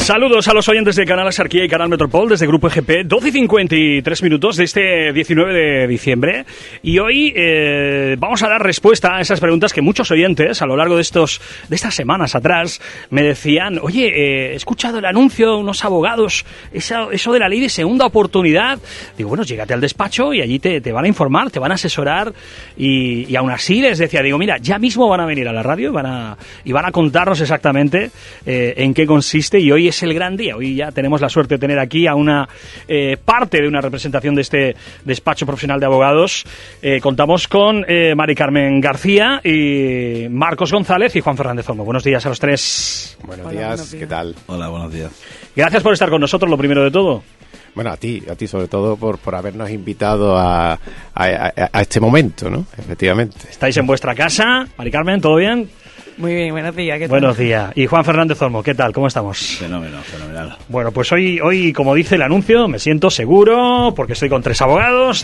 Saludos a los oyentes de Canal Asarquía y Canal Metropol desde Grupo EGP, 12:53 de este 19 de diciembre. Y hoy vamos a dar respuesta a esas preguntas que muchos oyentes a lo largo de estas semanas atrás me decían: oye, he escuchado el anuncio de unos abogados, eso de la ley de segunda oportunidad. Digo, bueno, llégate al despacho y allí te van a informar, te van a asesorar. Y aún así les decía, digo, mira, ya mismo van a venir a la radio y van a contarnos exactamente en qué consiste. Y hoy es el gran día. Hoy ya tenemos la suerte de tener aquí a una parte de una representación de este despacho profesional de abogados. Contamos con Mari Carmen García y Marcos González y Juan Fernández Olmo. Buenos días a los tres. Buenos días, ¿qué tal? Hola, buenos días. Gracias por estar con nosotros, lo primero de todo. Bueno, a ti sobre todo por habernos invitado a este momento, ¿no? Efectivamente. Estáis en vuestra casa. Mari Carmen, ¿todo bien? Muy bien, buenos días. ¿Qué tal? Buenos días. Y Juan Fernández Olmo, ¿qué tal? ¿Cómo estamos? Fenomenal. Bueno, pues hoy, como dice el anuncio, me siento seguro porque estoy con dos abogados,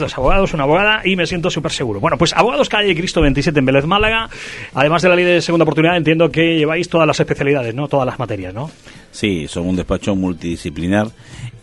una abogada, y me siento súper seguro. Bueno, pues Abogados Calle Cristo 27 en Vélez, Málaga. Además de la ley de segunda oportunidad, entiendo que lleváis todas las especialidades, ¿no? Todas las materias, ¿no? Sí, somos un despacho multidisciplinar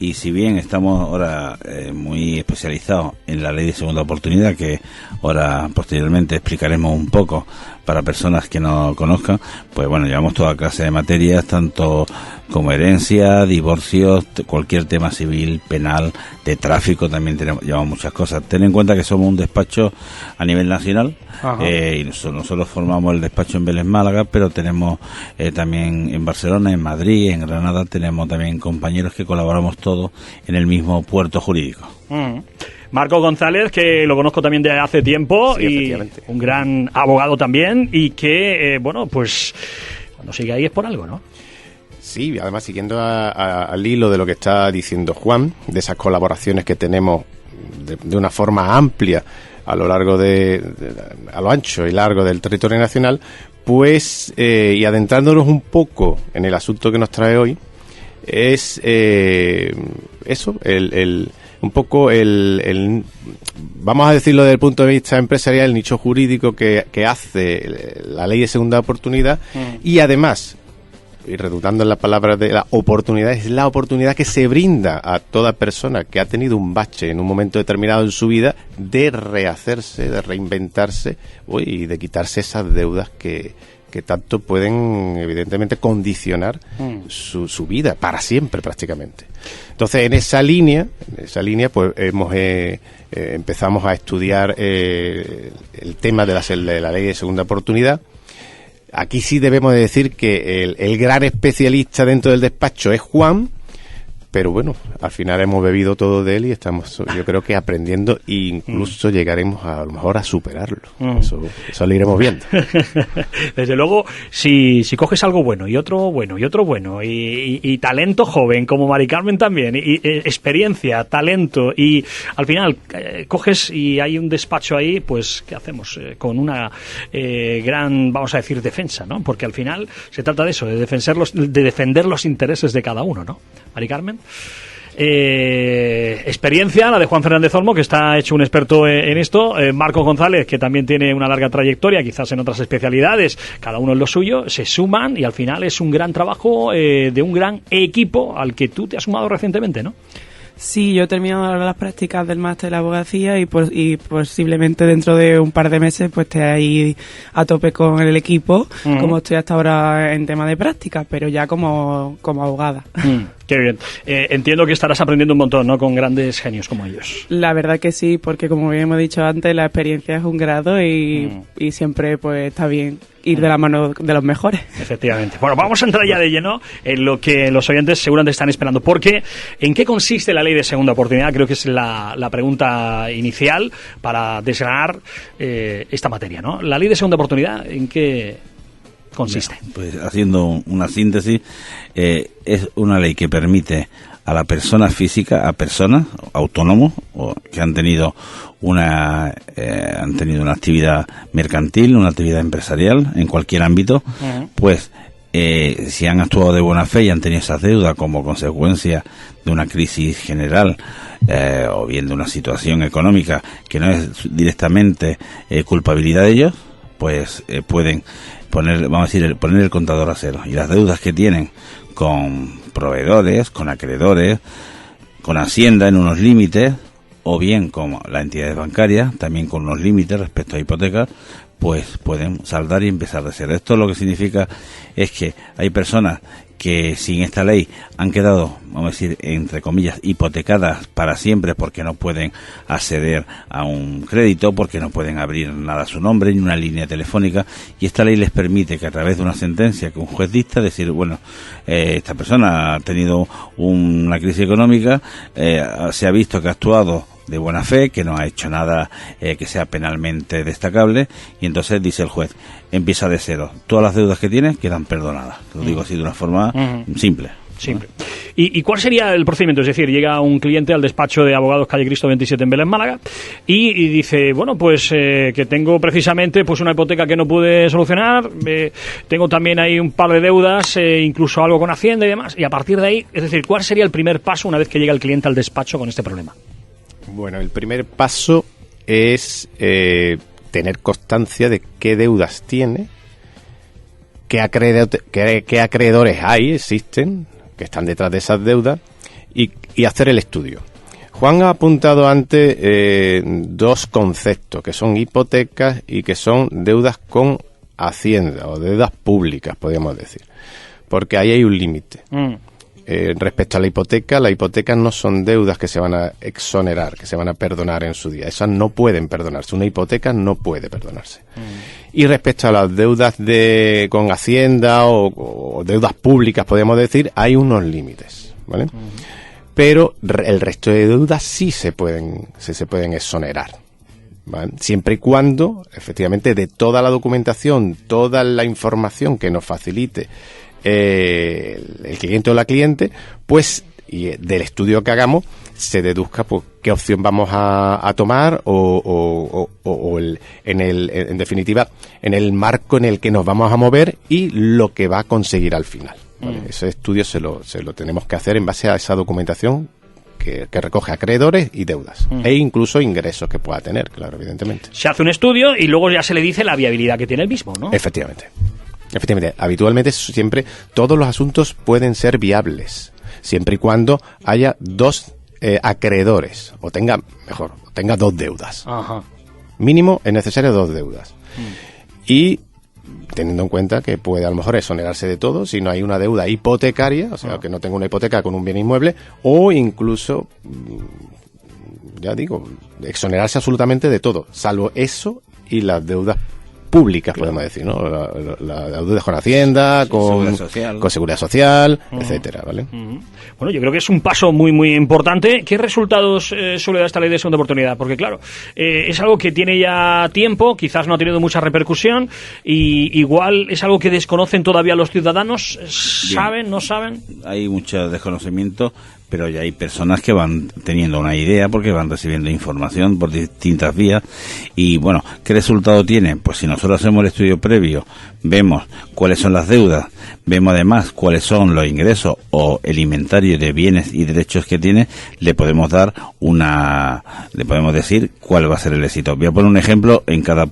y si bien estamos ahora muy especializados en la ley de segunda oportunidad, que ahora posteriormente explicaremos un poco para personas que no conozcan, pues bueno, llevamos toda clase de materias, tanto como herencia, divorcios, cualquier tema civil, penal, de tráfico, también llevamos muchas cosas. Ten en cuenta que somos un despacho a nivel nacional, y nosotros formamos el despacho en Vélez, Málaga, pero tenemos también en Barcelona, en Madrid, en Granada, tenemos también compañeros que colaboramos todos en el mismo puerto jurídico. Marcos González, que lo conozco también de hace tiempo, sí, y un gran abogado también, y que, bueno, pues cuando sigue ahí es por algo, ¿no? Sí, además siguiendo al hilo de lo que está diciendo Juan, de esas colaboraciones que tenemos de una forma amplia a lo largo a lo ancho y largo del territorio nacional, pues, y adentrándonos un poco en el asunto que nos trae hoy, es eso, un poco vamos a decirlo desde el punto de vista empresarial, el nicho jurídico que hace la ley de segunda oportunidad, y además, y redundando en la palabra de la oportunidad, es la oportunidad que se brinda a toda persona que ha tenido un bache en un momento determinado en su vida de rehacerse, de reinventarse y de quitarse esas deudas que tanto pueden evidentemente condicionar su vida para siempre prácticamente. Entonces en esa línea pues empezamos a estudiar el tema de la ley de segunda oportunidad. Aquí sí debemos de decir que el gran especialista dentro del despacho es Juan, pero bueno, al final hemos bebido todo de él y estamos, yo creo que aprendiendo, e incluso llegaremos a lo mejor a superarlo. Eso lo iremos viendo. Desde luego, si coges algo bueno y otro bueno y talento joven como Mari Carmen también, y experiencia, talento, y al final coges y hay un despacho ahí, pues ¿qué hacemos? Con una gran, vamos a decir, defensa, ¿no? Porque al final se trata de eso, de defender los intereses de cada uno, ¿no? Mari Carmen. Experiencia, la de Juan Fernández Olmo, que está hecho un experto en esto. Marcos González, que también tiene una larga trayectoria, quizás en otras especialidades, cada uno en lo suyo, se suman y al final es un gran trabajo de un gran equipo al que tú te has sumado recientemente, ¿no? Sí, yo he terminado ahora las prácticas del máster de abogacía y posiblemente dentro de un par de meses pues esté ahí a tope con el equipo, como estoy hasta ahora en tema de prácticas, pero ya como abogada. Qué bien. Entiendo que estarás aprendiendo un montón, ¿no? Con grandes genios como ellos. La verdad que sí, porque como bien hemos dicho antes, la experiencia es un grado y siempre pues está bien ir de la mano de los mejores. Efectivamente. Bueno, vamos a entrar ya de lleno en lo que los oyentes seguramente están esperando. Porque, ¿en qué consiste la ley de segunda oportunidad? Creo que es la pregunta inicial para desgranar esta materia, ¿no? La ley de segunda oportunidad, ¿en qué consiste? Pues haciendo una síntesis, es una ley que permite a la persona física, a personas autónomos o que han tenido una actividad mercantil, una actividad empresarial en cualquier ámbito, pues si han actuado de buena fe y han tenido esas deudas como consecuencia de una crisis general o bien de una situación económica que no es directamente culpabilidad de ellos, pues pueden poner el contador a cero, y las deudas que tienen con proveedores, con acreedores, con Hacienda en unos límites, o bien como la entidad bancaria, también con unos límites respecto a hipotecas, pues pueden saldar y empezar de cero. Esto lo que significa es que hay personas que sin esta ley han quedado, vamos a decir, entre comillas, hipotecadas para siempre porque no pueden acceder a un crédito, porque no pueden abrir nada a su nombre, ni una línea telefónica, y esta ley les permite que a través de una sentencia que un juez dicta, decir, bueno, esta persona ha tenido una crisis económica, se ha visto que ha actuado de buena fe, que no ha hecho nada que sea penalmente destacable, y entonces dice el juez, empieza de cero, todas las deudas que tienes quedan perdonadas. Lo digo así de una forma simple. ¿Y cuál sería el procedimiento? Es decir, llega un cliente al despacho de abogados Calle Cristo 27 en Vélez, Málaga, y dice, bueno, pues que tengo precisamente pues una hipoteca que no pude solucionar, tengo también ahí un par de deudas, incluso algo con Hacienda y demás, y a partir de ahí, es decir, ¿cuál sería el primer paso una vez que llega el cliente al despacho con este problema? Bueno, el primer paso es tener constancia de qué deudas tiene, qué acreedores existen, que están detrás de esas deudas, y hacer el estudio. Juan ha apuntado antes dos conceptos, que son hipotecas y que son deudas con Hacienda, o deudas públicas, podríamos decir, porque ahí hay un límite. Respecto a la hipoteca, las hipotecas no son deudas que se van a exonerar, que se van a perdonar en su día. Esas no pueden perdonarse. Una hipoteca no puede perdonarse. Y respecto a las deudas con Hacienda o deudas públicas, podríamos decir, hay unos límites, ¿vale? Pero el resto de deudas sí se pueden exonerar, ¿vale? Siempre y cuando, efectivamente, de toda la documentación, toda la información que nos facilite el cliente o la cliente, pues, y del estudio que hagamos, se deduzca pues qué opción vamos a tomar en definitiva, en el marco en el que nos vamos a mover y lo que va a conseguir al final, ¿vale? Ese estudio se lo tenemos que hacer en base a esa documentación que recoge acreedores y deudas, e incluso ingresos que pueda tener, claro, evidentemente. Se hace un estudio y luego ya se le dice la viabilidad que tiene el mismo, ¿no? Efectivamente, habitualmente siempre todos los asuntos pueden ser viables, siempre y cuando haya dos acreedores, o tenga dos deudas. Ajá. Mínimo es necesario dos deudas. Y teniendo en cuenta que puede a lo mejor exonerarse de todo si no hay una deuda hipotecaria, o sea, que no tenga una hipoteca con un bien inmueble, o incluso, ya digo, exonerarse absolutamente de todo, salvo eso y las deudas públicas, claro, podemos decir, ¿no? La deuda con Hacienda, con Seguridad Social, etcétera, ¿vale? Bueno, yo creo que es un paso muy, muy importante. ¿Qué resultados suele dar esta ley de segunda oportunidad? Porque, claro, es algo que tiene ya tiempo, quizás no ha tenido mucha repercusión, y igual es algo que desconocen todavía los ciudadanos. ¿Saben, no saben? Hay mucho desconocimiento, pero ya hay personas que van teniendo una idea porque van recibiendo información por distintas vías. Y bueno, ¿qué resultado tiene? Pues si nosotros hacemos el estudio previo, vemos cuáles son las deudas, vemos además cuáles son los ingresos o el inventario de bienes y derechos que tiene, le podemos decir cuál va a ser el éxito. Voy a poner un ejemplo en cada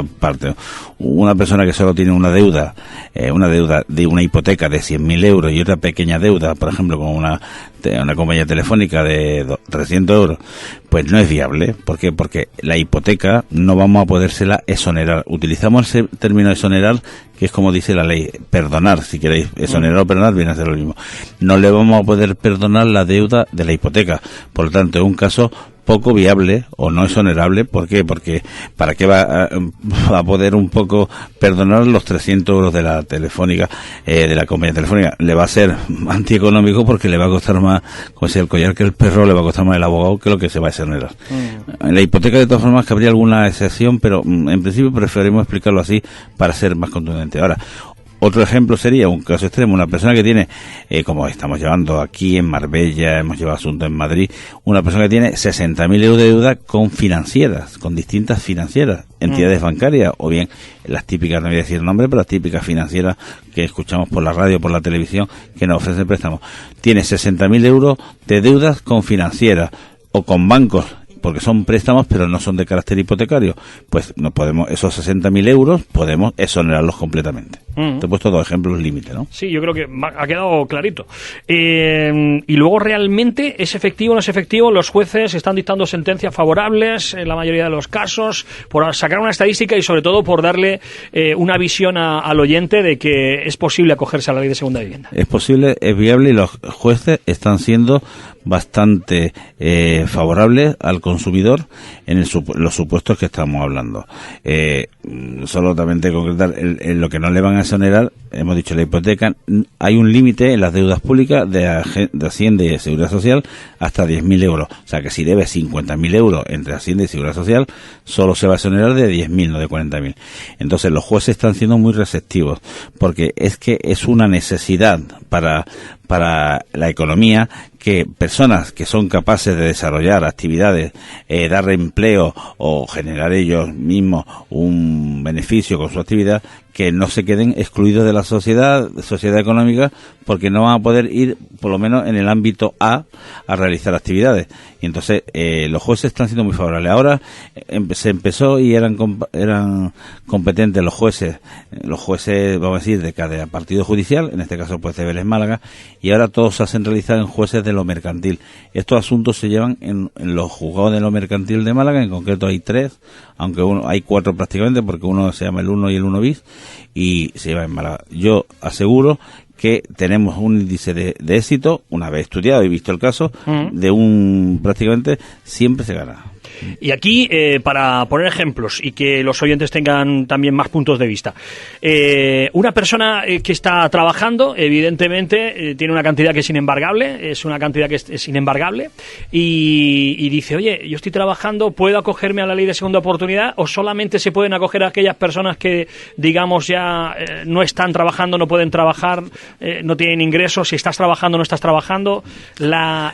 parte. Una persona que solo tiene una deuda de una hipoteca de 100.000 euros y otra pequeña deuda, por ejemplo, con una compañía telefónica de 300 euros, pues no es viable. ¿Por qué? Porque la hipoteca no vamos a podérsela exonerar. Utilizamos ese término exonerar, que es como dice la ley, perdonar, si queréis, exonerar o perdonar viene a ser lo mismo. No le vamos a poder perdonar la deuda de la hipoteca, por lo tanto es un caso poco viable o no exonerable. ¿Por qué? Porque ¿para qué va a poder un poco perdonar los 300 euros de la telefónica, de la compañía telefónica? Le va a ser antieconómico porque le va a costar más, como si el collar que el perro, le va a costar más el abogado que lo que se va a exonerar. En la hipoteca, de todas formas, que habría alguna excepción, pero en principio preferimos explicarlo así para ser más contundente. Ahora, otro ejemplo sería un caso extremo, una persona que tiene, como estamos llevando aquí en Marbella, hemos llevado asuntos en Madrid, una persona que tiene 60.000 euros de deuda con financieras, con distintas financieras, entidades bancarias, o bien las típicas, no voy a decir el nombre, pero las típicas financieras que escuchamos por la radio, por la televisión, que nos ofrecen préstamos. Tiene 60.000 euros de deudas con financieras o con bancos, porque son préstamos pero no son de carácter hipotecario. Pues no podemos, esos 60.000 euros podemos exonerarlos completamente. Te he puesto 2 ejemplos límite, ¿no? Sí, yo creo que ha quedado clarito. Y luego, ¿realmente es efectivo o no es efectivo? Los jueces están dictando sentencias favorables en la mayoría de los casos, por sacar una estadística y sobre todo por darle una visión al oyente de que es posible acogerse a la ley de segunda vivienda. Es posible, es viable, y los jueces están siendo bastante favorables al consumidor en los supuestos que estamos hablando. Solamente concretar en lo que no le van a exonerar, hemos dicho la hipoteca, hay un límite en las deudas públicas de Hacienda y de Seguridad Social hasta 10.000 euros. O sea que si debes 50.000 euros entre Hacienda y Seguridad Social, solo se va a exonerar de 10.000, no de 40.000. Entonces los jueces están siendo muy receptivos, porque es que es una necesidad para la economía que personas que son capaces de desarrollar actividades, dar empleo o generar ellos mismos un beneficio con su actividad, que no se queden excluidos de la sociedad económica, porque no van a poder ir, por lo menos en el ámbito A realizar actividades. Y entonces los jueces están siendo muy favorables. Ahora se empezó y eran competentes los jueces, vamos a decir, de cada partido judicial, en este caso pues de Vélez Málaga, y ahora todos se hacen realizar en jueces de lo mercantil. Estos asuntos se llevan en los juzgados de lo mercantil de Málaga, en concreto hay 3, aunque hay 4 prácticamente, porque uno se llama el 1 y el 1 bis, y se lleva en Málaga. Yo aseguro que tenemos un índice de éxito, una vez estudiado y visto el caso, de prácticamente siempre se gana. Y aquí, para poner ejemplos y que los oyentes tengan también más puntos de vista, una persona que está trabajando, evidentemente, tiene una cantidad que es inembargable, y dice, oye, yo estoy trabajando, ¿puedo acogerme a la ley de segunda oportunidad? ¿O solamente se pueden acoger a aquellas personas que, digamos, ya no están trabajando, no pueden trabajar, no tienen ingresos? Si estás trabajando, no estás trabajando, la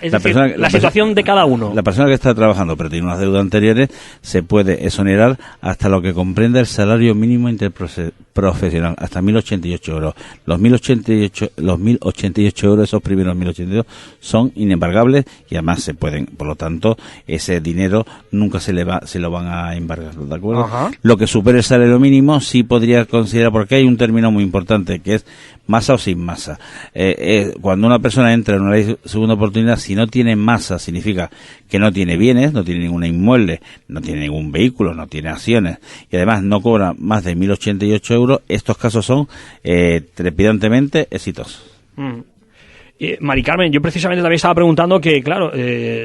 situación de cada uno. La persona que está trabajando pero tiene unas deudas anteriores se puede exonerar hasta lo que comprenda el salario mínimo interprofesional, hasta 1.088 euros. Los 1.088 euros, esos primeros 1.082, son inembargables y además se pueden, por lo tanto, ese dinero nunca se lo van a embargar, ¿de acuerdo? Ajá. Lo que supere el salario mínimo sí podría considerar, porque hay un término muy importante que es masa o sin masa. Cuando una persona entra en una ley de segunda oportunidad, si no tiene masa, significa que no tiene bienes, no tiene ningún inmueble, no tiene ningún vehículo, no tiene acciones, y además no cobra más de 1.088 euros, estos casos son trepidantemente exitosos. Mari Carmen, yo precisamente también estaba preguntando que, claro,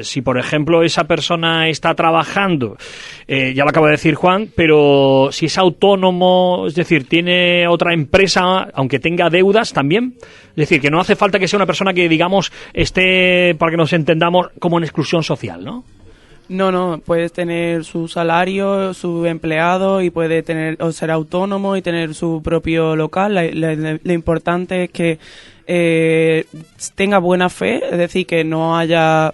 si por ejemplo esa persona está trabajando, ya lo acaba de decir Juan, pero si es autónomo, es decir, tiene otra empresa, aunque tenga deudas también, es decir, que no hace falta que sea una persona que, digamos, esté, para que nos entendamos, como en exclusión social, ¿no? No, puedes tener su salario, su empleado, y puede tener o ser autónomo y tener su propio local. Lo importante es que tenga buena fe, es decir, que no haya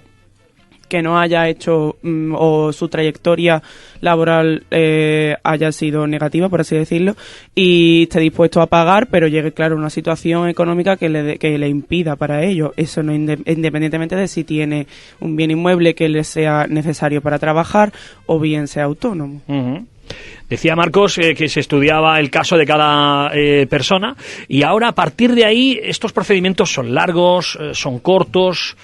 hecho o su trayectoria laboral haya sido negativa, por así decirlo, y esté dispuesto a pagar, pero llegue, claro, a una situación económica que le impida para ello. Eso no, independientemente de si tiene un bien inmueble que le sea necesario para trabajar o bien sea autónomo. Uh-huh. Decía Marcos que se estudiaba el caso de cada persona, y ahora, a partir de ahí, estos procedimientos son largos, son cortos.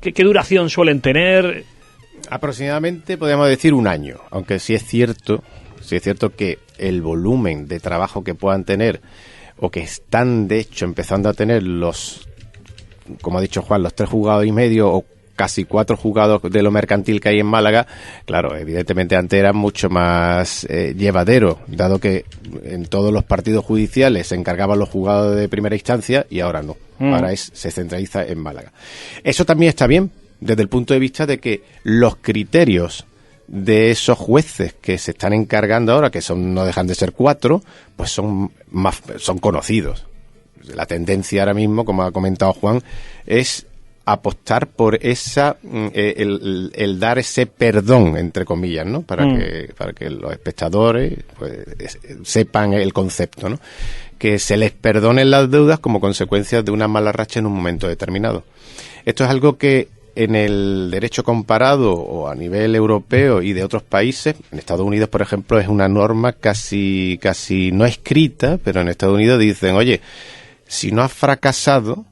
¿Qué duración suelen tener? Aproximadamente podríamos decir 1 año, aunque sí es cierto que el volumen de trabajo que puedan tener, o que están de hecho empezando a tener como ha dicho Juan, los 3 juzgados y medio o casi 4 juzgados de lo mercantil que hay en Málaga, claro, evidentemente antes era mucho más llevadero, dado que en todos los partidos judiciales se encargaban los juzgados de primera instancia y ahora no. Ahora se centraliza en Málaga. Eso también está bien desde el punto de vista de que los criterios de esos jueces que se están encargando ahora, que no dejan de ser 4, pues son conocidos. La tendencia ahora mismo, como ha comentado Juan, es apostar por el dar ese perdón, entre comillas, ¿no? Para que los espectadores pues sepan el concepto, ¿no? Que se les perdonen las deudas como consecuencia de una mala racha en un momento determinado. Esto es algo que en el derecho comparado o a nivel europeo y de otros países, en Estados Unidos, por ejemplo, es una norma casi no escrita, pero en Estados Unidos dicen, oye, si no has fracasado,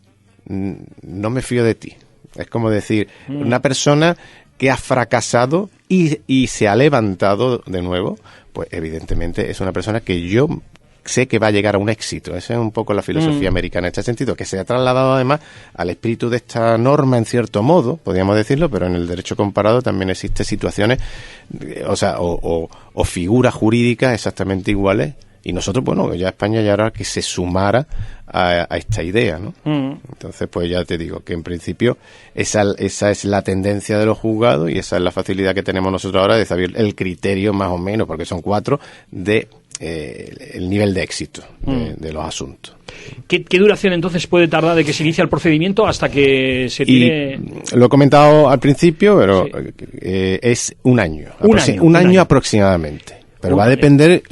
no me fío de ti. Es como decir, una persona que ha fracasado y se ha levantado de nuevo, pues evidentemente es una persona que yo sé que va a llegar a un éxito. Esa es un poco la filosofía americana en este sentido, que se ha trasladado además al espíritu de esta norma en cierto modo, podríamos decirlo, pero en el derecho comparado también existen situaciones, o figuras jurídicas exactamente iguales. Y nosotros, bueno, ya España ya era que se sumara a esta idea, ¿no? Entonces, pues ya te digo que en principio esa es la tendencia de los juzgados y esa es la facilidad que tenemos nosotros ahora de saber el criterio más o menos, porque son 4, de el nivel de éxito de los asuntos. ¿Qué duración entonces puede tardar de que se inicia el procedimiento hasta que se tiene...? Lo he comentado al principio, pero sí. Es un año. Un año aproximadamente. Pero va a depender,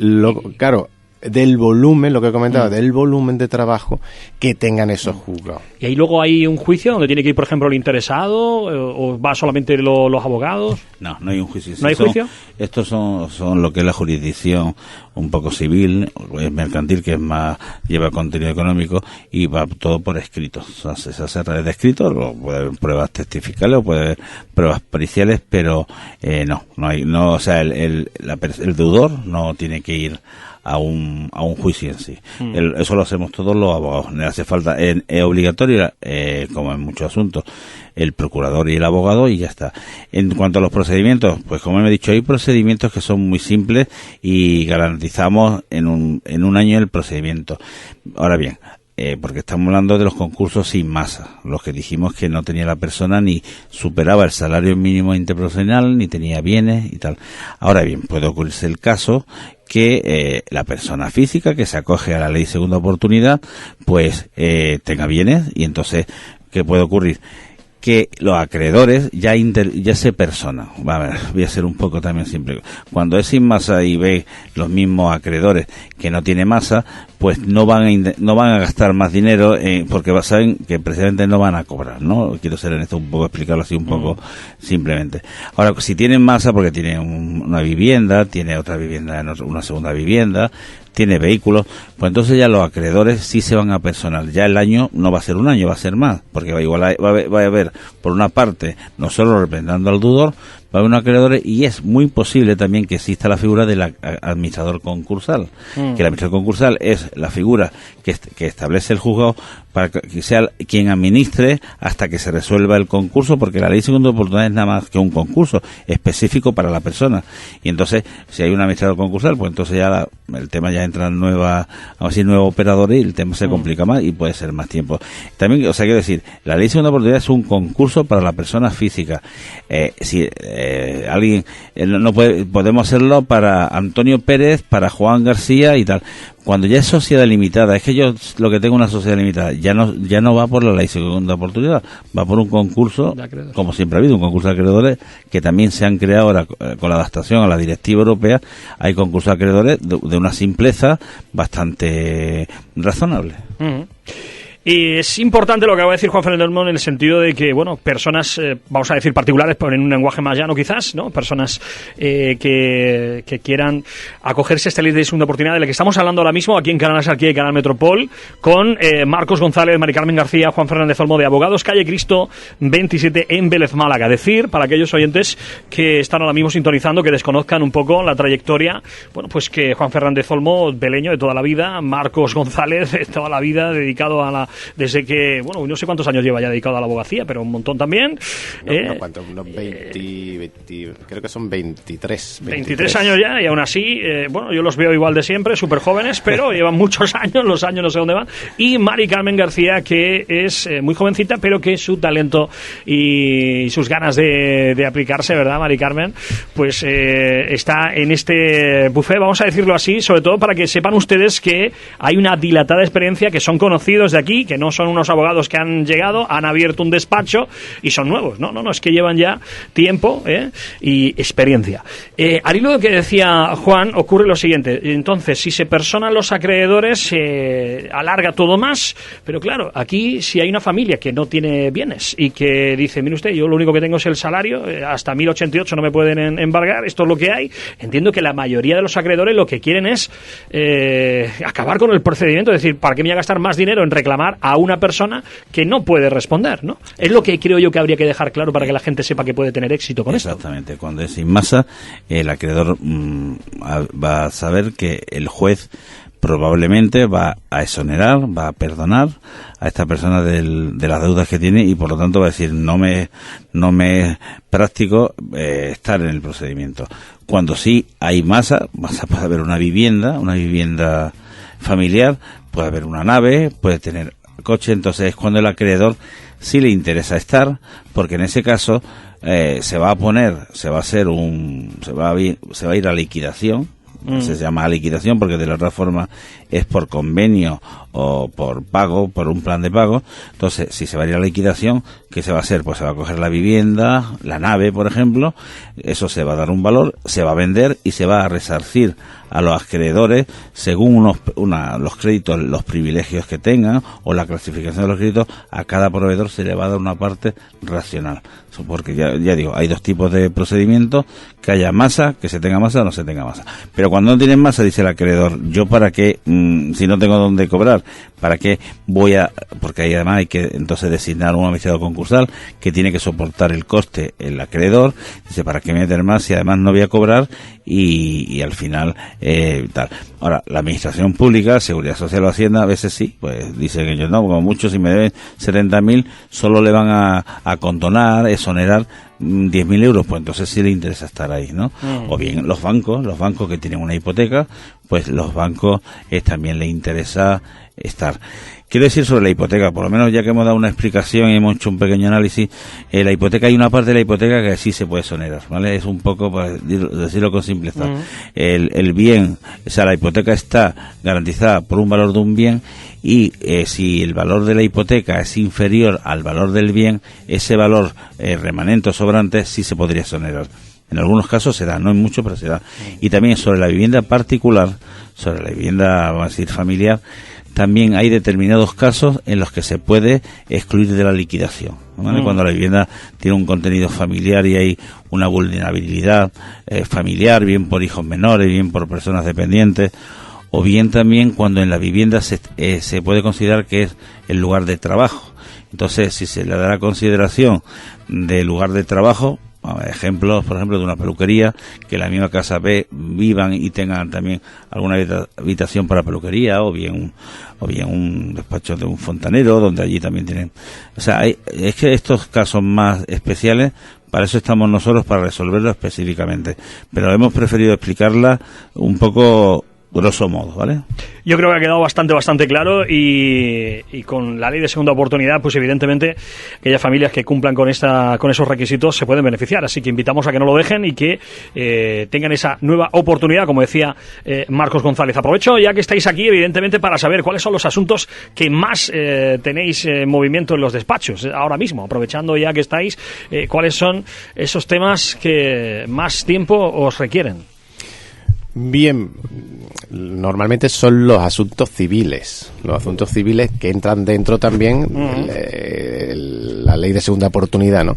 claro, del volumen, lo que he comentado, del volumen de trabajo que tengan esos juzgados. ¿Y ahí luego hay un juicio donde tiene que ir, por ejemplo, el interesado o va solamente los abogados? No hay un juicio. ¿No hay juicio? Estos son lo que es la jurisdicción un poco civil, es mercantil, que es más, lleva contenido económico y va todo por escrito. Se hace a través de escritos, puede haber pruebas testificales o puede haber pruebas periciales, pero o sea, el deudor no tiene que ir a un juicio en sí. Eso lo hacemos todos los abogados. No hace falta, es obligatorio, como en muchos asuntos, el procurador y el abogado y ya está. En cuanto a los procedimientos, pues como me he dicho, hay procedimientos que son muy simples y garantizamos en un año el procedimiento. Ahora bien, porque estamos hablando de los concursos sin masa, los que dijimos que no tenía la persona ni superaba el salario mínimo interprofesional, ni tenía bienes y tal. Ahora bien, puede ocurrirse el caso que la persona física que se acoge a la ley segunda oportunidad, pues tenga bienes y entonces, ¿qué puede ocurrir? Que los acreedores ya se personan. Voy a ser un poco también simple. Cuando es sin masa y ve los mismos acreedores que no tiene masa, pues no van a gastar más dinero porque saben que precisamente no van a cobrar, ¿no? Quiero ser en esto un poco, explicarlo así un poco simplemente. Ahora, si tienen masa porque tienen una vivienda, tiene otra vivienda, una segunda vivienda, tiene vehículos, pues entonces ya los acreedores sí se van a personar. Ya el año no va a ser un año, va a ser más, porque va a haber, por una parte, no solo representando al deudor, va a haber unos acreedores y es muy posible también que exista la figura del administrador concursal. Que el administrador concursal es la figura que establece el juzgado para que sea quien administre hasta que se resuelva el concurso, porque la ley de segunda oportunidad es nada más que un concurso específico para la persona. Y entonces, si hay un administrador concursal, pues entonces ya el tema ya entra nuevos operadores y el tema se complica más y puede ser más tiempo. También, o sea, quiero decir, la ley de segunda oportunidad es un concurso para la persona física. Si alguien no podemos hacerlo para Antonio Pérez, para Juan García y tal. Cuando ya es sociedad limitada, es que yo lo que tengo una sociedad limitada, ya no va por la ley segunda oportunidad, va por un concurso, como siempre ha habido, un concurso de acreedores que también se han creado ahora con la adaptación a la directiva europea. Hay concursos de acreedores de una simpleza bastante razonable. Y es importante lo que acaba de decir Juan Fernando en el sentido de que, bueno, personas, vamos a decir particulares, pero en un lenguaje más llano quizás, ¿no? Personas que quieran acogerse a esta ley de segunda oportunidad de la que estamos hablando ahora mismo aquí en Canal Sarquía y Canal Metropol con Marcos González, Mari Carmen García, Juan Fernández Olmo de Abogados, calle Cristo 27 en Vélez, Málaga. Decir, para aquellos oyentes que están ahora mismo sintonizando, que desconozcan un poco la trayectoria, bueno, pues que Juan Fernández Olmo, veleño de toda la vida, Marcos González de toda la vida, dedicado a desde que, bueno, no sé cuántos años lleva ya dedicado a la abogacía, pero un montón también. Unos 20, creo que son 23 años ya, y aún así, bueno, yo los veo igual de siempre, súper jóvenes, pero llevan muchos años, los años no sé dónde van. Y Mari Carmen García, que es muy jovencita, pero que su talento y sus ganas de aplicarse, ¿verdad, Mari Carmen? Pues está en este buffet, vamos a decirlo así, sobre todo para que sepan ustedes que hay una dilatada experiencia, que son conocidos de aquí aquí, que no son unos abogados que han llegado, han abierto un despacho y son nuevos. No, es que llevan ya tiempo y experiencia. Al hilo de lo que decía Juan, ocurre lo siguiente. Entonces, si se personan los acreedores, se alarga todo más, pero claro, aquí si hay una familia que no tiene bienes y que dice, mire usted, yo lo único que tengo es el salario, hasta 1088 no me pueden embargar, esto es lo que hay. Entiendo que la mayoría de los acreedores lo que quieren es acabar con el procedimiento, es decir, ¿para qué me voy a gastar más dinero en reclamar a una persona que no puede responder, ¿no? Es lo que creo yo que habría que dejar claro para que la gente sepa que puede tener éxito con esto. Exactamente, cuando es sin masa, el acreedor va a saber que el juez probablemente va a exonerar, va a perdonar a esta persona de las deudas que tiene y por lo tanto va a decir no me es práctico estar en el procedimiento. Cuando sí hay masa puede haber una vivienda familiar, puede haber una nave, puede tener coche, entonces es cuando el acreedor sí le interesa estar, porque en ese caso se va a ir a liquidación. Se llama liquidación porque de la otra forma es por convenio o por pago, por un plan de pago. Entonces, si se va a ir a liquidación, ¿qué se va a hacer? Pues se va a coger la vivienda, la nave, por ejemplo, eso se va a dar un valor, se va a vender y se va a resarcir a los acreedores según los créditos, los privilegios que tengan o la clasificación de los créditos. A cada proveedor se le va a dar una parte racional. Porque ya digo, hay dos tipos de procedimientos, que haya masa, que se tenga masa o no se tenga masa. Pero cuando no tienen masa, dice el acreedor, ¿yo para qué, si no tengo dónde cobrar, para qué voy a...? Porque ahí además hay que entonces designar un administrador concursal que tiene que soportar el coste el acreedor. Dice, ¿para qué meter más si además no voy a cobrar? Y al final, tal. Ahora, la administración pública, Seguridad Social o Hacienda, a veces sí, pues dicen ellos, no, como mucho, si me deben 70.000, solo le van a condonar, exonerar 10.000 euros, pues entonces sí le interesa estar ahí, ¿no? O bien los bancos que tienen una hipoteca, pues los bancos también le interesa estar. Quiero decir sobre la hipoteca, por lo menos ya que hemos dado una explicación y hemos hecho un pequeño análisis, la hipoteca, hay una parte de la hipoteca que sí se puede exonerar, ¿vale? Es un poco, para decirlo con simpleza, el bien, o sea, la hipoteca está garantizada por un valor de un bien y si el valor de la hipoteca es inferior al valor del bien, ese valor remanente o sobrante sí se podría exonerar. En algunos casos se da, no en muchos, pero se da. Y también sobre la vivienda particular, sobre la vivienda, vamos a decir, familiar, también hay determinados casos en los que se puede excluir de la liquidación, ¿vale? Cuando la vivienda tiene un contenido familiar y hay una vulnerabilidad familiar, bien por hijos menores, bien por personas dependientes, o bien también cuando en la vivienda se puede considerar que es el lugar de trabajo. Entonces, si se le da la consideración de lugar de trabajo, ejemplos, por ejemplo, de una peluquería, que en la misma casa vivan y tengan también alguna habitación para peluquería, o bien un despacho de un fontanero, donde allí también tienen... O sea, es que estos casos más especiales, para eso estamos nosotros, para resolverlo específicamente. Pero hemos preferido explicarla un poco grosso modo, ¿vale? Yo creo que ha quedado bastante claro y con la ley de segunda oportunidad, pues evidentemente aquellas familias que cumplan con esos requisitos se pueden beneficiar, así que invitamos a que no lo dejen y que tengan esa nueva oportunidad, como decía Marcos González. Aprovecho ya que estáis aquí, evidentemente, para saber cuáles son los asuntos que más tenéis movimiento en los despachos ahora mismo, aprovechando ya que estáis, cuáles son esos temas que más tiempo os requieren. Bien, normalmente son los asuntos civiles que entran dentro también la ley de segunda oportunidad, ¿no?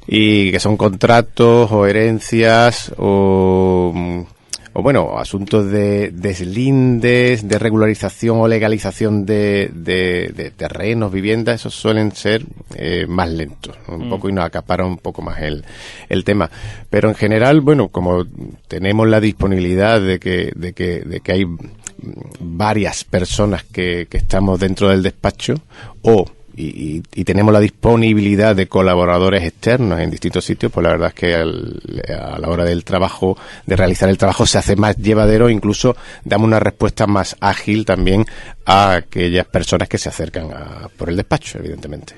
Y que son contratos o herencias o bueno, asuntos de deslindes, de regularización o legalización de terrenos, viviendas. Esos suelen ser más lentos, ¿no? Un poco, y nos acapara un poco más el tema. Pero en general, bueno, como tenemos la disponibilidad de que hay varias personas que estamos dentro del despacho, o y tenemos la disponibilidad de colaboradores externos en distintos sitios, pues la verdad es que a la hora del trabajo, de realizar el trabajo, se hace más llevadero, incluso damos una respuesta más ágil también a aquellas personas que se acercan por el despacho, evidentemente.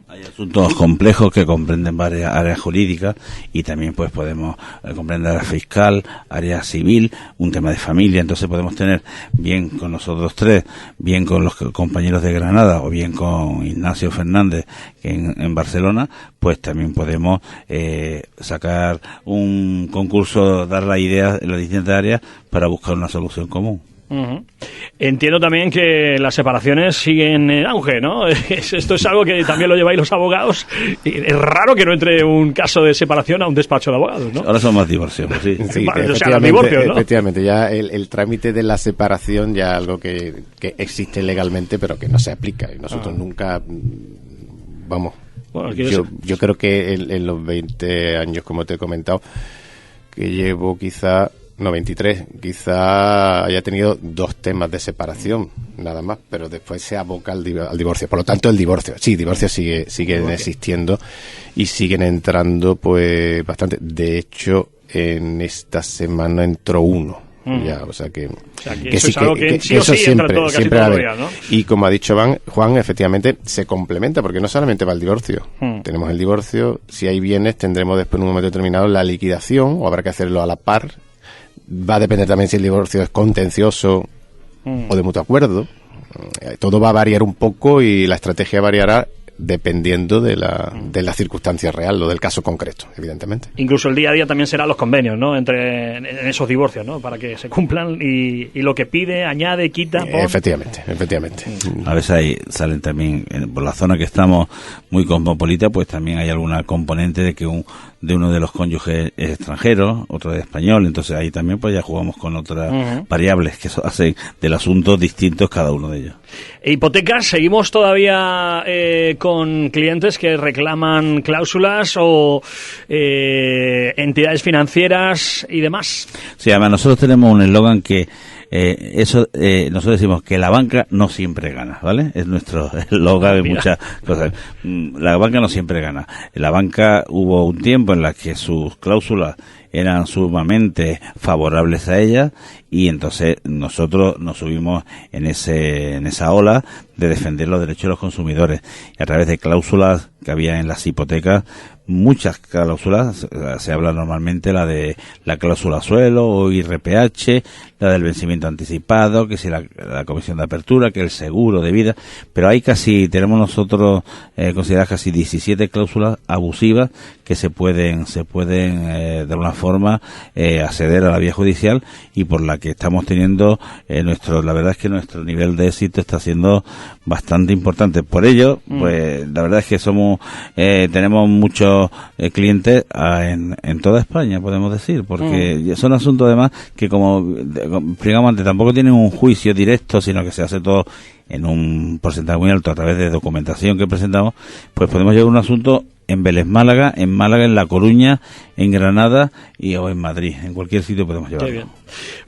Hay asuntos complejos que comprenden varias áreas jurídicas y también pues podemos comprender área fiscal, área civil, un tema de familia, entonces podemos tener bien con nosotros tres, bien con los compañeros de Granada o bien con Ignacio Fernández en Barcelona, pues también podemos sacar un concurso, dar la idea en las distintas áreas para buscar una solución común. Entiendo también que las separaciones siguen en auge, ¿no? Esto es algo que también lo lleváis los abogados. Es raro que no entre un caso de separación a un despacho de abogados, ¿no? Ahora son más divorcios, pues sí. Sí, o sea, los divorcios, ¿no? Efectivamente, ya el trámite de la separación ya algo que existe legalmente, pero que no se aplica. Y nosotros nunca, vamos, bueno, yo creo que en los 20 años, como te he comentado, que llevo quizá... 23, quizá haya tenido 2 temas de separación, nada más, pero después se aboca al divorcio. Por lo tanto, el divorcio siguen existiendo y siguen entrando pues bastante. De hecho, en esta semana entró uno. Ya, o sea que eso es algo que eso siempre va a haber, ¿no? Y como ha dicho Juan, efectivamente se complementa, porque no solamente va el divorcio. Tenemos el divorcio, si hay bienes tendremos después en un momento determinado la liquidación, o habrá que hacerlo a la par. Va a depender también si el divorcio es contencioso o de mutuo acuerdo. Todo va a variar un poco y la estrategia variará dependiendo de la circunstancia real o del caso concreto, evidentemente. Incluso el día a día también serán los convenios, ¿no? En esos divorcios, ¿no? Para que se cumplan y lo que pide, añade, quita. Efectivamente. A veces salen también, por la zona que estamos muy cosmopolita, pues también hay alguna componente de que de uno de los cónyuges es extranjero, otro es español, entonces ahí también pues ya jugamos con otras variables que hacen del asunto distintos cada uno de ellos. Hipotecas, seguimos todavía con clientes que reclaman cláusulas o entidades financieras y demás. Sí, además nosotros tenemos un eslogan que nosotros decimos que la banca no siempre gana, ¿vale? Es nuestro eslogan en muchas cosas. La banca no siempre gana. La banca hubo un tiempo en la que sus cláusulas eran sumamente favorables a ella y entonces nosotros nos subimos en esa ola de defender los derechos de los consumidores y a través de cláusulas que había en las hipotecas, muchas cláusulas, se habla normalmente la de la cláusula suelo o IRPH, la del vencimiento anticipado, que si la comisión de apertura, que el seguro de vida, pero hay tenemos nosotros consideradas casi 17 cláusulas abusivas que se pueden de alguna forma acceder a la vía judicial y por la que estamos teniendo la verdad es que nuestro nivel de éxito está siendo bastante importante. Por ello, pues la verdad es que tenemos muchos clientes en toda España, podemos decir, porque son asuntos además que como explicamos antes, tampoco tienen un juicio directo, sino que se hace todo en un porcentaje muy alto a través de documentación que presentamos, pues podemos llevar un asunto en Vélez Málaga, en La Coruña, en Granada o en Madrid. En cualquier sitio podemos llevarlo. Bien.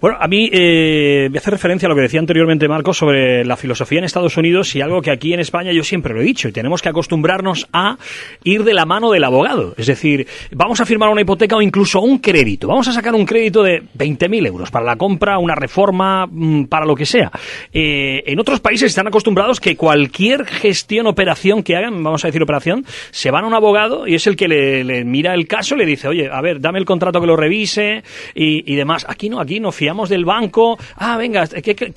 Bueno, a mí me hace referencia a lo que decía anteriormente Marcos sobre la filosofía en Estados Unidos y algo que aquí en España yo siempre lo he dicho, y tenemos que acostumbrarnos a ir de la mano del abogado. Es decir, vamos a firmar una hipoteca o incluso un crédito. Vamos a sacar un crédito de 20.000 euros para la compra, una reforma, para lo que sea. En otros países están acostumbrados que cualquier gestión, operación que hagan, vamos a decir operación, se van a un abogado y es el que le mira el caso y le dice, oye, a ver, dame el contrato que lo revise y demás. Aquí nos fiamos del banco. Venga,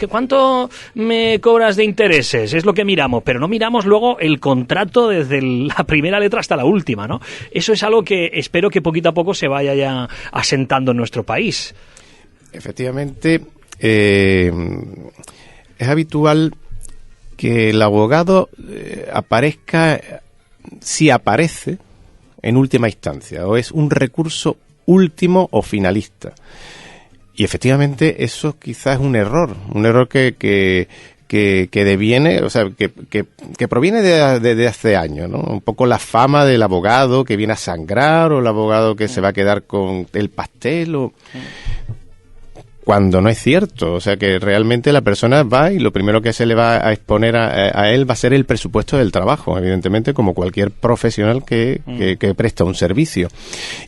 ¿cuánto me cobras de intereses? Es lo que miramos, pero no miramos luego el contrato desde la primera letra hasta la última, ¿no? Eso es algo que espero que poquito a poco se vaya ya asentando en nuestro país. Efectivamente, es habitual que el abogado aparezca, si aparece, en última instancia, o es un recurso último o finalista. Y efectivamente eso quizás es un error que deviene, o sea, que proviene de hace años, ¿no? Un poco la fama del abogado que viene a sangrar o el abogado que se va a quedar con el pastel cuando no es cierto. O sea que realmente la persona va y lo primero que se le va a exponer a él va a ser el presupuesto del trabajo, evidentemente, como cualquier profesional que presta un servicio.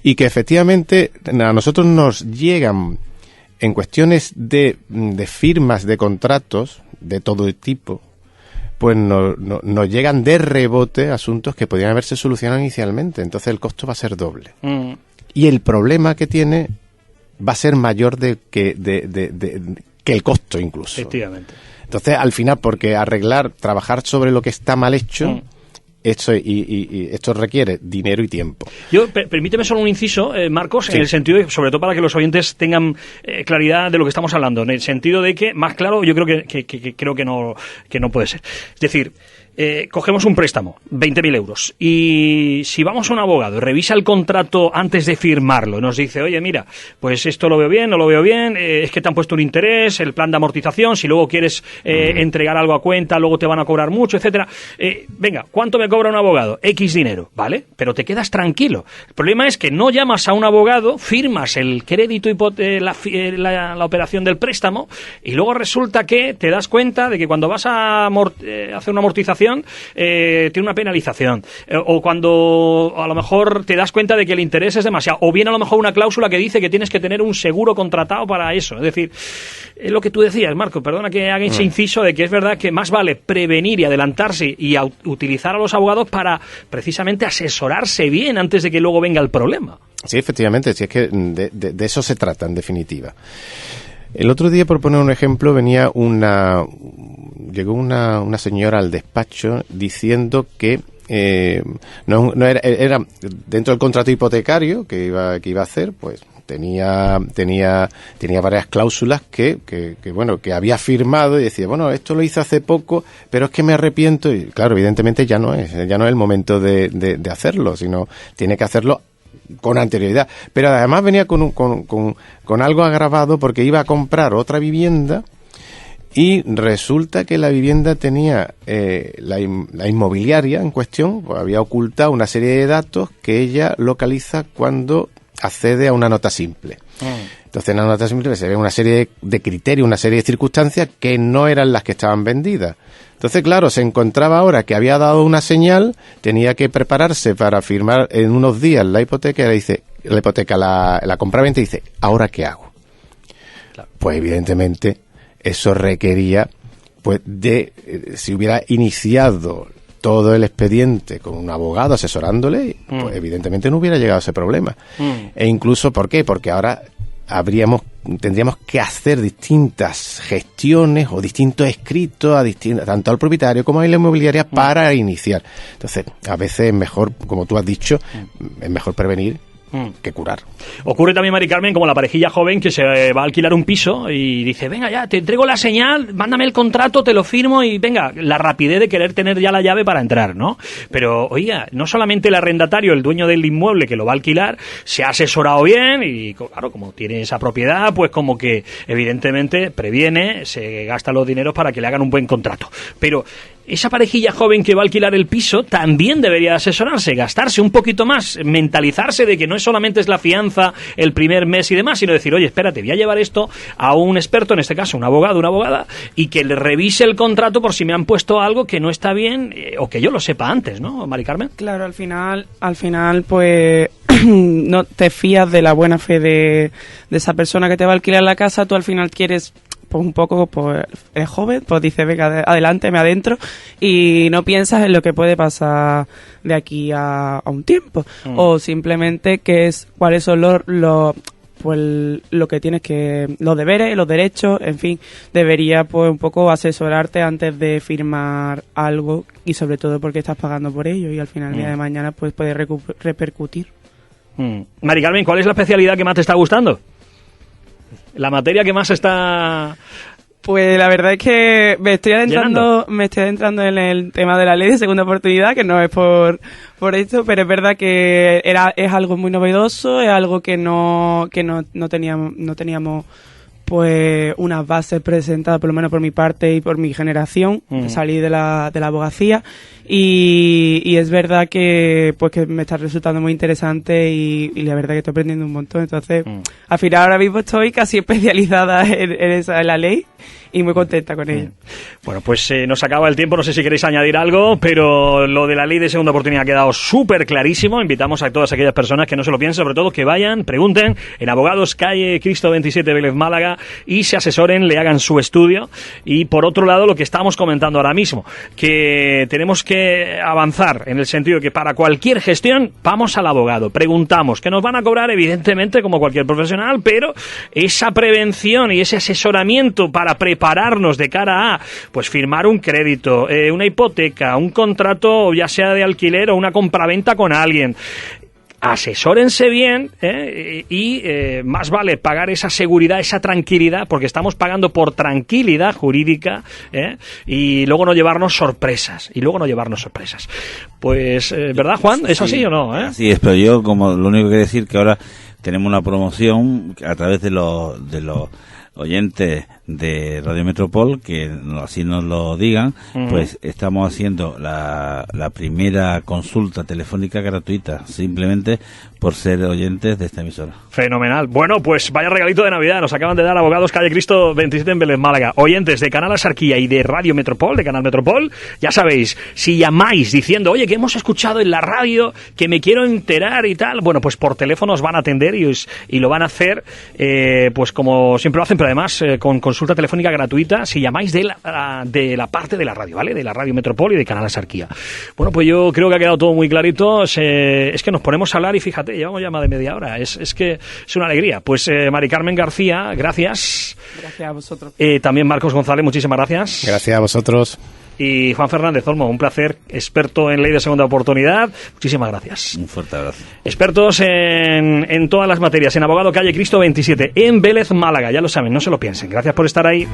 Y que efectivamente a nosotros nos llegan en cuestiones de firmas de contratos de todo tipo, pues nos llegan de rebote asuntos que podrían haberse solucionado inicialmente. Entonces el costo va a ser doble. Y el problema que tiene va a ser mayor que el costo incluso. Efectivamente. Entonces, al final, porque trabajar sobre lo que está mal hecho, esto requiere dinero y tiempo. Permíteme solo un inciso, Marcos, en el sentido de, sobre todo para que los oyentes tengan claridad de lo que estamos hablando, en el sentido de que, más claro, yo creo que no puede ser. Es decir, cogemos un préstamo, 20.000 euros, y si vamos a un abogado y revisa el contrato antes de firmarlo, nos dice, oye, mira, pues esto lo veo bien, no lo veo bien, es que te han puesto un interés, el plan de amortización, si luego quieres entregar algo a cuenta, luego te van a cobrar mucho, etcétera. Venga, ¿cuánto me cobra un abogado? X dinero, ¿vale? Pero te quedas tranquilo. El problema es que no llamas a un abogado, firmas el crédito, la operación del préstamo, y luego resulta que te das cuenta de que cuando vas a hacer una amortización, tiene una penalización, o cuando a lo mejor te das cuenta de que el interés es demasiado, o bien a lo mejor una cláusula que dice que tienes que tener un seguro contratado para eso. Es decir, es lo que tú decías, Marco, perdona que haga ese inciso de que es verdad que más vale prevenir y adelantarse y utilizar a los abogados para precisamente asesorarse bien antes de que luego venga el problema. Sí, efectivamente, sí, es que de eso se trata en definitiva. El otro día, por poner un ejemplo, llegó una señora al despacho diciendo que no era dentro del contrato hipotecario que iba a hacer, pues tenía varias cláusulas que había firmado y decía, bueno, esto lo hice hace poco, pero es que me arrepiento. Y claro, evidentemente ya no es el momento de hacerlo, sino tiene que hacerlo con anterioridad. Pero además venía con algo agravado, porque iba a comprar otra vivienda y resulta que la vivienda tenía la inmobiliaria en cuestión, pues había ocultado una serie de datos que ella localiza cuando accede a una nota simple. Entonces en la nota simple se ve una serie de criterios, una serie de circunstancias que no eran las que estaban vendidas. Entonces, claro, se encontraba ahora que había dado una señal, tenía que prepararse para firmar en unos días la hipoteca, la compraventa, y dice, ¿ahora qué hago? Claro. Pues evidentemente eso requería, pues si hubiera iniciado todo el expediente con un abogado asesorándole, pues evidentemente no hubiera llegado a ese problema. E incluso, ¿por qué? Porque ahora tendríamos que hacer distintas gestiones o distintos escritos tanto al propietario como a la inmobiliaria para iniciar. Entonces, a veces es mejor, como tú has dicho, es mejor prevenir que curar. Ocurre también, Mari Carmen, como la parejilla joven que se va a alquilar un piso y dice, venga ya, te entrego la señal, mándame el contrato, te lo firmo, y venga, la rapidez de querer tener ya la llave para entrar, ¿no? Pero, oiga, no solamente el arrendatario, el dueño del inmueble que lo va a alquilar, se ha asesorado bien y, claro, como tiene esa propiedad, pues como que evidentemente previene, se gasta los dineros para que le hagan un buen contrato. Pero esa parejilla joven que va a alquilar el piso también debería asesorarse, gastarse un poquito más, mentalizarse de que no solamente es la fianza el primer mes y demás, sino decir, oye, espérate, voy a llevar esto a un experto, en este caso un abogado, una abogada, y que le revise el contrato por si me han puesto algo que no está bien, o que yo lo sepa antes, ¿no, Mari Carmen? Claro, al final, pues no te fías de la buena fe de esa persona que te va a alquilar la casa. Tú al final quieres, pues un poco, pues eres joven, pues dices, venga, adelante, me adentro, y no piensas en lo que puede pasar de aquí a un tiempo, o simplemente cuáles son lo que tienes que, los deberes, los derechos, en fin, debería pues un poco asesorarte antes de firmar algo, y sobre todo porque estás pagando por ello, y al final el día de mañana pues puede repercutir. Mari Carmen, ¿cuál es la especialidad que más te está gustando? La materia que más está... Pues la verdad es que me estoy adentrando en el tema de la ley de segunda oportunidad, que no es por esto, pero es verdad que es algo muy novedoso, es algo que no teníamos pues unas bases presentadas, por lo menos por mi parte y por mi generación. Salí de la abogacía y es verdad que pues que me está resultando muy interesante y la verdad que estoy aprendiendo un montón. Entonces, al final ahora mismo estoy casi especializada en la ley y muy contenta con ella. Bueno, pues nos acaba el tiempo, no sé si queréis añadir algo, pero lo de la ley de segunda oportunidad ha quedado súper clarísimo. Invitamos a todas aquellas personas que no se lo piensen, sobre todo que vayan, pregunten en Abogados Calle Cristo 27 Vélez Málaga y se asesoren, le hagan su estudio. Y por otro lado, lo que estamos comentando ahora mismo, que tenemos que avanzar en el sentido de que para cualquier gestión vamos al abogado, preguntamos, que nos van a cobrar evidentemente como cualquier profesional, pero esa prevención y ese asesoramiento para prepararnos de cara a pues firmar un crédito, una hipoteca, un contrato ya sea de alquiler o una compraventa con alguien. Asesórense bien y más vale pagar esa seguridad, esa tranquilidad, porque estamos pagando por tranquilidad jurídica y luego no llevarnos sorpresas. Pues, ¿verdad, Juan? ¿Es así o no? Así es, pero yo como lo único que quiero decir que ahora tenemos una promoción a través de los oyentes de Radio Metropol, que así nos lo digan, pues estamos haciendo la primera consulta telefónica gratuita, simplemente por ser oyentes de esta emisora. Fenomenal. Bueno, pues vaya regalito de Navidad. Nos acaban de dar Abogados Calle Cristo 27 en Vélez Málaga. Oyentes de Canal Asarquía y de Radio Metropol, de Canal Metropol, ya sabéis, si llamáis diciendo, oye, que hemos escuchado en la radio, que me quiero enterar y tal, bueno, pues por teléfono os van a atender y lo van a hacer, pues como siempre lo hacen, pero además con consulta telefónica gratuita, si llamáis de la parte de la radio, ¿vale? De la Radio Metropol y de Canal Asarquía. Bueno, pues yo creo que ha quedado todo muy clarito. Es que nos ponemos a hablar y fíjate, llevamos ya más de media hora. Es que es una alegría. Pues Mari Carmen García, gracias. Gracias a vosotros. También Marcos González, muchísimas gracias. Gracias a vosotros. Y Juan Fernández Olmo, un placer, experto en ley de segunda oportunidad. Muchísimas gracias. Un fuerte abrazo. Expertos en todas las materias, en Abogado Calle Cristo 27, en Vélez, Málaga. Ya lo saben, no se lo piensen. Gracias por estar ahí.